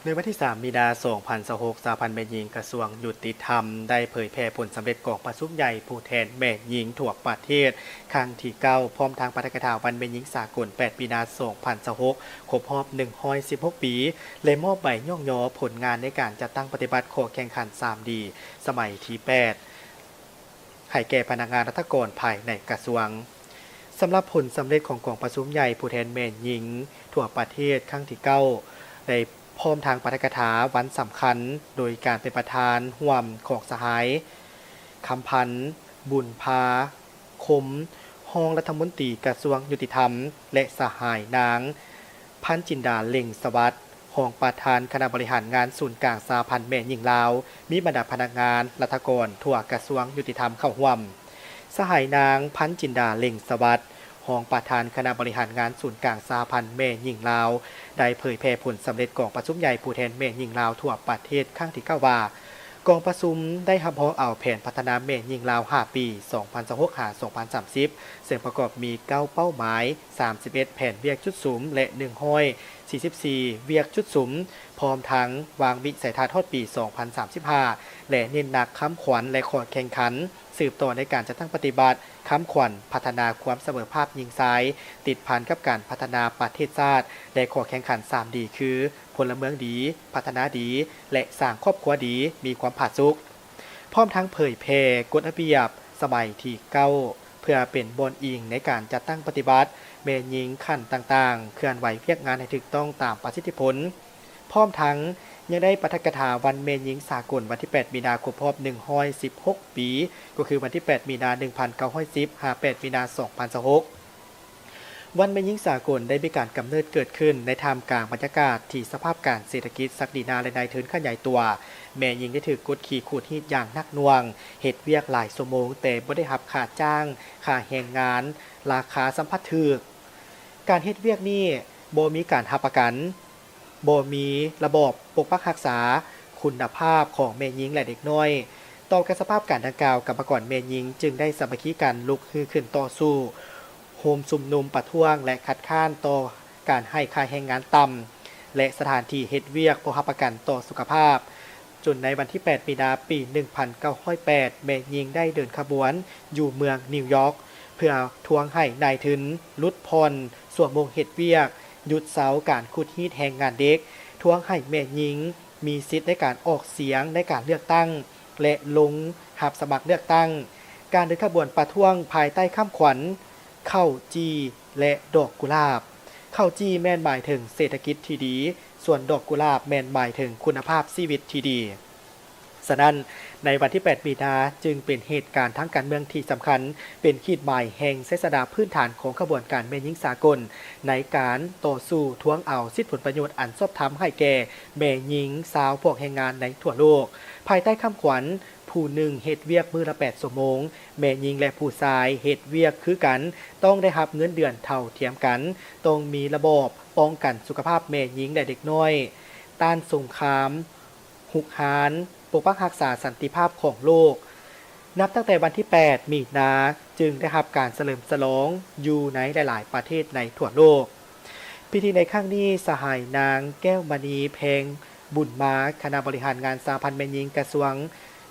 ในวันที่ 3 มีนาคม 2026 สหพันธ์แม่หญิงกระทรวงยุติธรรมได้เผยแพร่ผลสำเร็จของประชุมใหญ่ผู้แทนแม่หญิงทั่วประเทศครั้งที่ 9 พร้อมทางปาฐกถาวันแม่หญิงสากล 8 มีนาคม 2026 ครบรอบ 116 ปี และมอบใบย่องยอผลงานในการจัดตั้งปฏิบัติข้อแข่งขัน 3D สมัยที่ 8 ให้แก่พนักงานรัฐกรภายในกระทรวงสำหรับผลสำเร็จของกองประชุมใหญ่ผู้แทนแม่หญิงทั่วประเทศครั้งที่ 9 ได้พร้อมทางปาฐกถาวันสำคัญโดยการเป็นประธานห่วมของสหายคำพันธ์บุญพาคมรองรัฐมนตรีกระทรวงยุติธรรมและสหายนางพันจินดาเล่งสวัสดิ์รองประธานคณะบริหารงานศูนย์กลางสหพันธ์แม่หญิงลาวมีบรรดาพนักงานรัฐกรทั่วกระทรวงยุติธรรมเข้าร่วมสหายนางพันจินดาเล่งสวัสดิ์รองประธานคณะบริหารงานศูนย์กลางสหพันธ์แม่หญิงลาวได้เผยแพร่ผลสำเร็จของประชุมใหญ่ผู้แทนแม่หญิงลาวทั่วประเทศครั้งที่ 9 ว่ากองประชุมได้รับรองเอาแผนพัฒนาแม่หญิงลาว 5 ปี 2026-2030 ซึ่งประกอบมี 9 เป้าหมาย 31 แผนเวียกจุดสูงและ144 เวียกจุดสูงพร้อมทั้งวางวิสัยทัศน์ทอดปี 2035 และเน้นหนักค้ำขวัญและข้อแข่งขันสืบต่อในการจัดตั้งปฏิบัติค้ำขวัญพัฒนาความเสมอภาคยิงซ้ายติดพันกับการพัฒนาประเทศชาติและข้อแข่งขัน 3 ดีคือพลเมืองดีพัฒนาดีและสร้างครอบครัวดีมีความผาสุกพร้อมทั้งเผยแพร่กฎระเบียบสมัยที่9เพื่อเป็นบนอิงในการจัดตั้งปฏิบัติแม่หญิงขั้นต่างๆเคลื่อนไหวเพียกงานให้ถูกต้องตามประสิทธิผลพร้อมทั้งยังได้ปาฐกถาวันแม่หญิงสากลวันที่ 8 มีนาคมรอบ 116 ปี ก็คือวันที่ 8 มีนา 1910 58 มีนา 2026 วันแม่หญิงสากลได้มีการกำเนิดเกิดขึ้นในท่ามกลางบรรยากาศที่สภาพการเศรษฐกิจสักดีนาและนายทุนขยายตัวแม่หญิงได้ถือกดขี่ขูดฮีดอย่างหนักหน่วงเหตุเวียกหลายชั่วโมงแต่บ่ได้รับค่าจ้างค่าแรงงานราคาสัมผัสถึกการเฮ็ดเวียกนี้บ่มีการรับประกันบ่มีระบบปกปักรักษาคุณภาพของแม่หญิงและเด็กน้อยต่อกับสภาพการดังกล่าวกรรมกรแม่หญิงจึงได้สามัคคีกันลุกฮือขึ้นต่อสู้โฮมชุมนุมประท้วงและคัดค้านต่อการให้ค่าแรงงานต่ำและสถานที่เฮ็ดเวียกบ่รับประกันต่อสุขภาพจนในวันที่ 8 มีนาปี 1908 แม่หญิงได้เดินขบวนอยู่เมืองนิวยอร์กเพื่อทวงให้นายทุนลดผ่อนส่วนวงเฮ็ดเวียกหยุดเซาการขุดฮีดแรงงานเด็กทวงให้แม่หญิงมีสิทธิ์ในการออกเสียงในการเลือกตั้งและลงรับสมัครเลือกตั้งการเดินขบวนประท้วงภายใต้คำขวัญข้าวจีและดอกกุหลาบข้าวจีแม่นหมายถึงเศรษฐกิจที่ดีส่วนดอกกุหลาบแม่นหมายถึงคุณภาพชีวิตที่ดีฉะนั้นในวันที่ 8 มีนาจึงเป็นเหตุการณ์ทางการเมืองที่สำคัญเป็นขีดหมายแห่งเสษดาพื้นฐานของขบวนการแม่หญิงสากลในการต่อสู้ทวงเอาสิทธิผลประโยชน์อันชอบธรรมให้แก่แม่หญิงสาวพวกแรงงานในทั่วโลกภายใต้คำขวัญผู้หนึ่งเฮ็ดเวียกมื้อละ8 ชั่วโมงแม่หญิงและผู้ชายเฮ็ดเวียกคือกันต้องได้รับเงินเดือนเท่าเทียมกันต้องมีระบบป้องกันสุขภาพแม่หญิงและเด็กน้อยต้านสงครามหุกหานปกปักรักษาสันติภาพของโลกนับตั้งแต่วันที่ 8 มีนาจึงได้รับการเฉลิมฉลองอยู่ในหลายๆประเทศในทั่วโลกพิธีในครั้งนี้สหายนางแก้วมณีเพงบุญมาคณะบริหารงานสหพันธ์แม่หญิงกระทรวง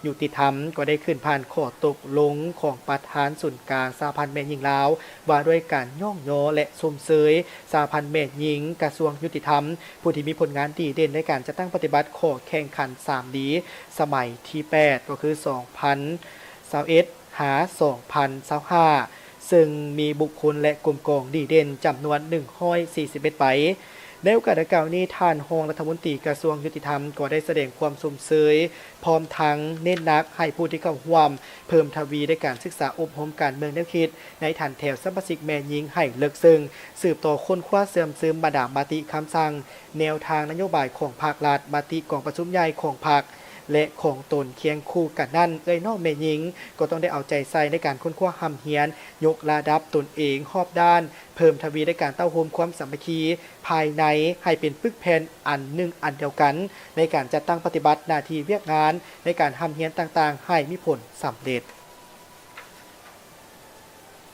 ยุติธรรมก็ได้ขึ้นผ่านข้อตกลงของประธานศูนย์กลางสหพันธ์แม่หญิงลาวว่าด้วยการย่องยอและชมเชยสหพันธ์แม่หญิงกระทรวงยุติธรรมผู้ที่มีผลงานดีเด่นในการจัดตั้งปฏิบัติข้อแข่งขัน 3D สมัยที่ 8 ก็คือ 2021 หา 2025 ซึ่งมีบุคคลและกลุ่มกองดีเด่นจำนวน 141 ใบในโอกาสดังกล่าวนี้ท่านรองรัฐมนตรีกระทรวงยุติธรรมก็ได้แสดงความชมเชยพร้อมทั้งเน้นหนักให้ผู้ที่เข้าร่วมเพิ่มทวีในการศึกษาอบรมการเมืองแนวคิดในฐานแถวสมาชิกแม่หญิงให้เลิกซึ่งสืบต่อค้นคว้าเสื่อมซึมบรรดามติคำสั่งแนวทางนโยบายของภาครัฐมติกองประชุมใหญ่ของพรรคและของตนเคียงคู่กันนั่นน้องแม่หญิงก็ต้องได้เอาใจใส่ในการค้นคว้าหำเฮียนยกระดับตนเองรอบด้านเพิ่มทวีในการเต้าโฮมความสามัคคีภายในให้เป็นปึกแผ่นอันหนึ่งอันเดียวกันในการจัดตั้งปฏิบัติหน้าที่เวียกงานในการหำเฮียนต่างๆให้มีผลสำเร็จ